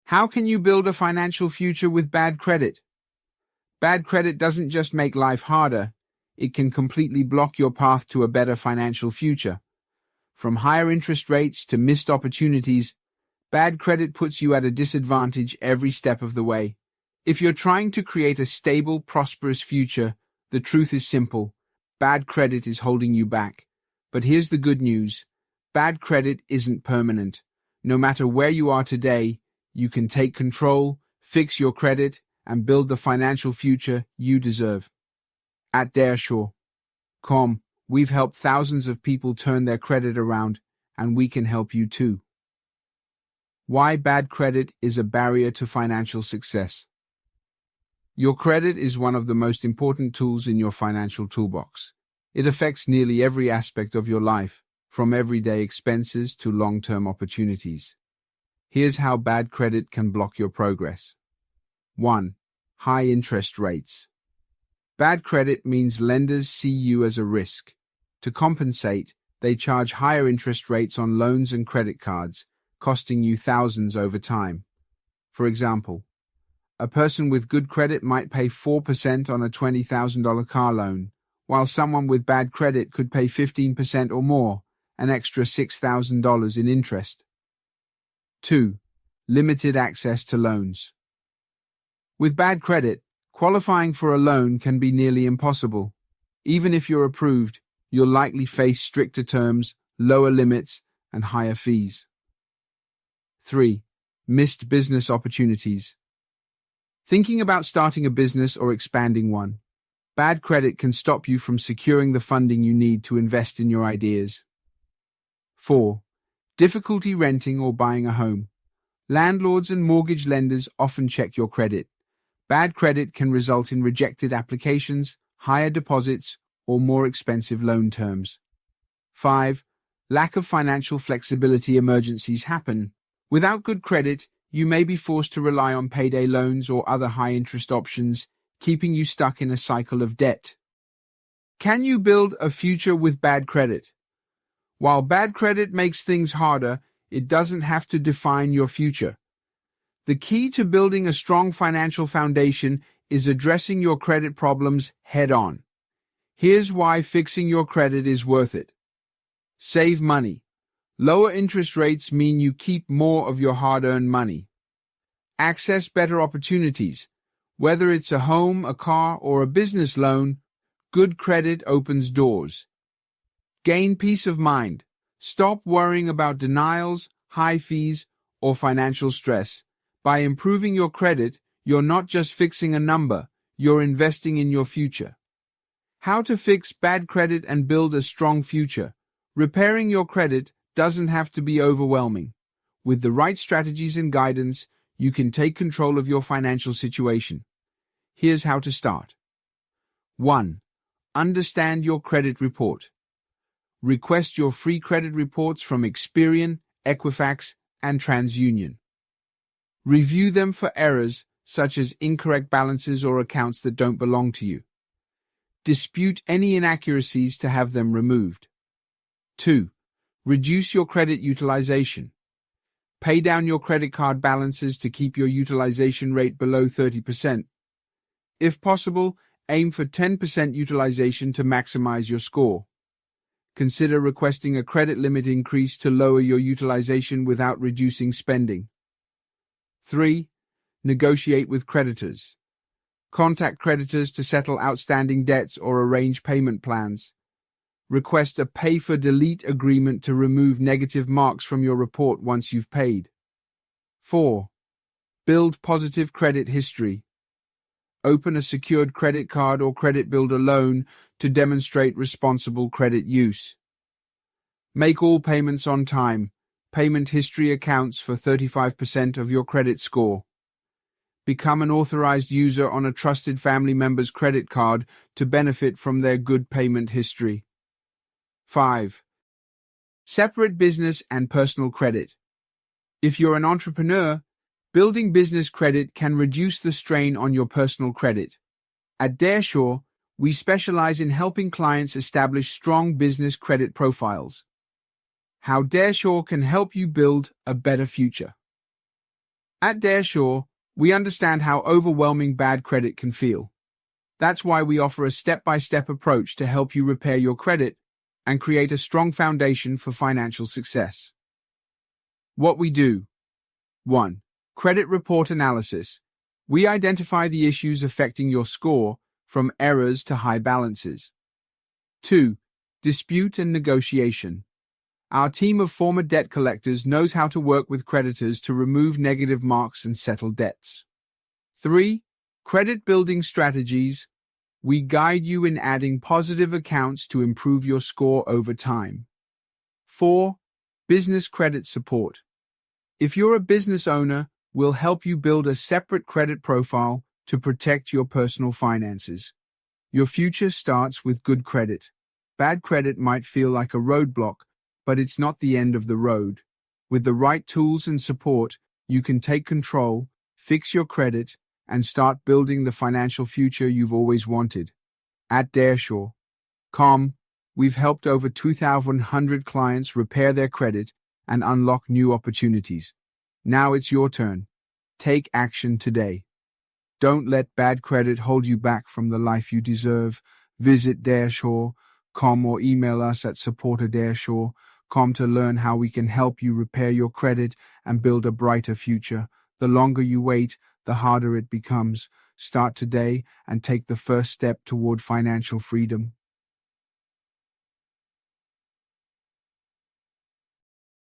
How can you build a financial future with bad credit? Bad credit doesn't just make life harder, it can completely block your path to a better financial future. From higher interest rates to missed opportunities, bad credit puts you at a disadvantage every step of the way. If you're trying to create a stable, prosperous future, the truth is simple. Bad credit is holding you back. But here's the good news. Bad credit isn't permanent. No matter where you are today, you can take control, fix your credit, and build the financial future you deserve. At Dareshore.com, we've helped thousands of people turn their credit around, and we can help you too. Why bad credit is a barrier to financial success. Your credit is one of the most important tools in your financial toolbox. It affects nearly every aspect of your life, from everyday expenses to long-term opportunities. Here's how bad credit can block your progress. 1. High interest rates. Bad credit means lenders see you as a risk. To compensate, they charge higher interest rates on loans and credit cards, costing you thousands over time. For example, a person with good credit might pay 4% on a $20,000 car loan, while someone with bad credit could pay 15% or more, an extra $6,000 in interest. 2. Limited access to loans. With bad credit, qualifying for a loan can be nearly impossible. Even if you're approved, you'll likely face stricter terms, lower limits, and higher fees. 3. Missed business opportunities. Thinking about starting a business or expanding one, bad credit can stop you from securing the funding you need to invest in your ideas. 4. Difficulty renting or buying a home. Landlords and mortgage lenders often check your credit. Bad credit can result in rejected applications, higher deposits, or more expensive loan terms. 5. Lack of financial flexibility. Emergencies happen. Without good credit, you may be forced to rely on payday loans or other high-interest options, keeping you stuck in a cycle of debt. Can you build a future with bad credit? While bad credit makes things harder, it doesn't have to define your future. The key to building a strong financial foundation is addressing your credit problems head-on. Here's why fixing your credit is worth it. Save money. Lower interest rates mean you keep more of your hard-earned money. Access better opportunities. Whether it's a home, a car, or a business loan, good credit opens doors. Gain peace of mind. Stop worrying about denials, high fees, or financial stress. By improving your credit, you're not just fixing a number, you're investing in your future. How to fix bad credit and build a strong future. Repairing your credit doesn't have to be overwhelming. With the right strategies and guidance, you can take control of your financial situation. Here's how to start. 1. Understand your credit report. Request your free credit reports from Experian, Equifax, and TransUnion. Review them for errors such as incorrect balances or accounts that don't belong to you. Dispute any inaccuracies to have them removed. 2. Reduce your credit utilization. Pay down your credit card balances to keep your utilization rate below 30%. If possible, aim for 10% utilization to maximize your score. Consider requesting a credit limit increase to lower your utilization without reducing spending. 3. Negotiate with creditors. Contact creditors to settle outstanding debts or arrange payment plans. Request a pay-for-delete agreement to remove negative marks from your report once you've paid. 4. Build positive credit history. Open a secured credit card or credit builder loan to demonstrate responsible credit use. Make all payments on time. Payment history accounts for 35% of your credit score. Become an authorized user on a trusted family member's credit card to benefit from their good payment history. 5. Separate business and personal credit. If you're an entrepreneur, building business credit can reduce the strain on your personal credit. At Dareshore, we specialize in helping clients establish strong business credit profiles. How Dareshore can help you build a better future. At Dareshore, we understand how overwhelming bad credit can feel. That's why we offer a step-by-step approach to help you repair your credit and create a strong foundation for financial success. What we do. 1. Credit report analysis. We identify the issues affecting your score, from errors to high balances. 2. Dispute and negotiation. Our team of former debt collectors knows how to work with creditors to remove negative marks and settle debts. 3. Credit building strategies. We guide you in adding positive accounts to improve your score over time. 4. Business credit support. If you're a business owner, we'll help you build a separate credit profile to protect your personal finances. Your future starts with good credit. Bad credit might feel like a roadblock, but it's not the end of the road. With the right tools and support, you can take control, fix your credit, and start building the financial future you've always wanted. At Dareshore.com, we've helped over 2,100 clients repair their credit and unlock new opportunities. Now it's your turn. Take action today. Don't let bad credit hold you back from the life you deserve. Visit Dareshore.com or email us at support@dareshore.com to learn how we can help you repair your credit and build a brighter future. The longer you wait, the harder it becomes. Start today and take the first step toward financial freedom.